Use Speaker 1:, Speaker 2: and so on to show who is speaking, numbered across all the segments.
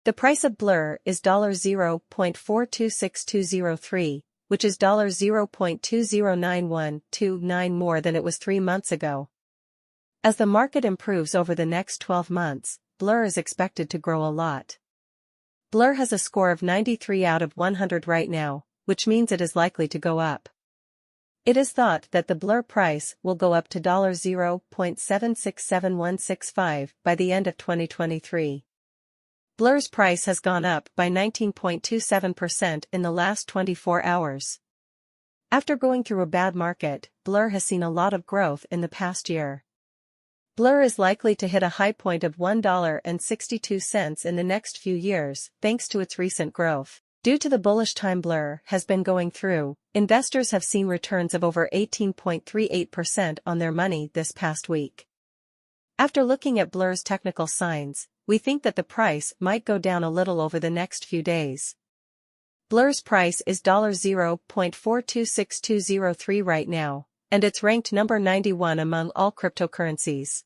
Speaker 1: The price of Blur is $0.426203, which is $0.209129 more than it was 3 months ago. As the market improves over the next 12 months, Blur is expected to grow a lot. Blur has a score of 93 out of 100 right now, which means it is likely to go up. It is thought that the Blur price will go up to $0.767165 by the end of 2023. Blur's price has gone up by 19.27% in the last 24 hours. After going through a bad market, Blur has seen a lot of growth in the past year. Blur is likely to hit a high point of $1.62 in the next few years, thanks to its recent growth. Due to the bullish time Blur has been going through, investors have seen returns of over 18.38% on their money this past week. After looking at Blur's technical signs, we think that the price might go down a little over the next few days. Blur's price is $0.426203 right now, and it's ranked number 91 among all cryptocurrencies.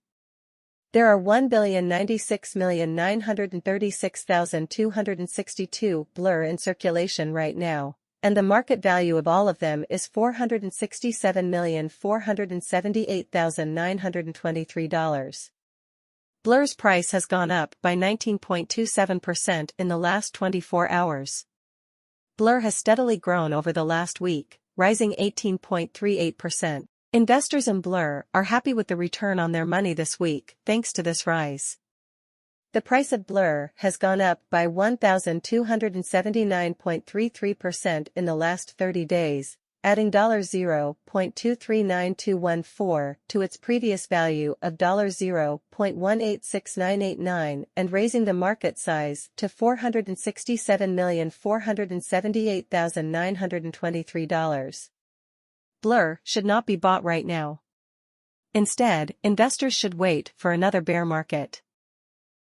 Speaker 1: There are 1,096,936,262 Blur in circulation right now, and the market value of all of them is $467,478,923. Blur's price has gone up by 19.27% in the last 24 hours. Blur has steadily grown over the last week, rising 18.38%. Investors in Blur are happy with the return on their money this week, thanks to this rise. The price of Blur has gone up by 1,279.33% in the last 30 days, adding $0.239214 to its previous value of $0.186989 and raising the market size to $467,478,923. Blur should not be bought right now. Instead, investors should wait for another bear market.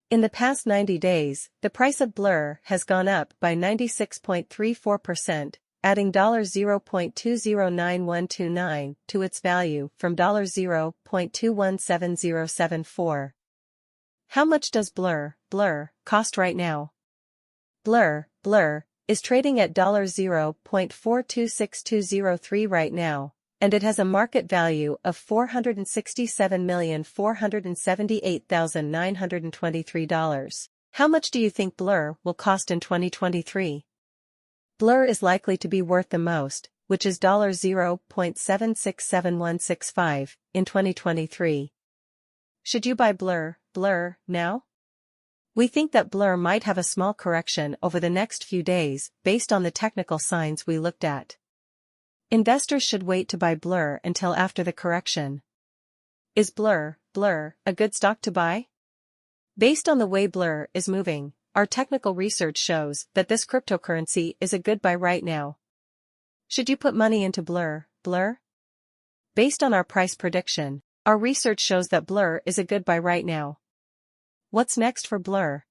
Speaker 1: In the past 90 days, the price of Blur has gone up by 96.34%, adding $0.209129 to its value from $0.217074. How much does Blur cost right now? Blur is trading at $0.426203 right now, and it has a market value of $467,478,923. How much do you think Blur will cost in 2023? Blur is likely to be worth the most, which is $0.767165 in 2023. Should you buy Blur now? We think that Blur might have a small correction over the next few days based on the technical signs we looked at. Investors should wait to buy Blur until after the correction. Is Blur a good stock to buy? Based on the way Blur is moving, our technical research shows that this cryptocurrency is a good buy right now. Should you put money into Blur? Based on our price prediction, our research shows that Blur is a good buy right now. What's next for Blur?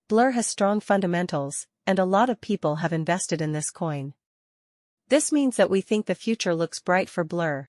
Speaker 1: Blur has strong fundamentals, and a lot of people have invested in this coin. This means that we think the future looks bright for Blur.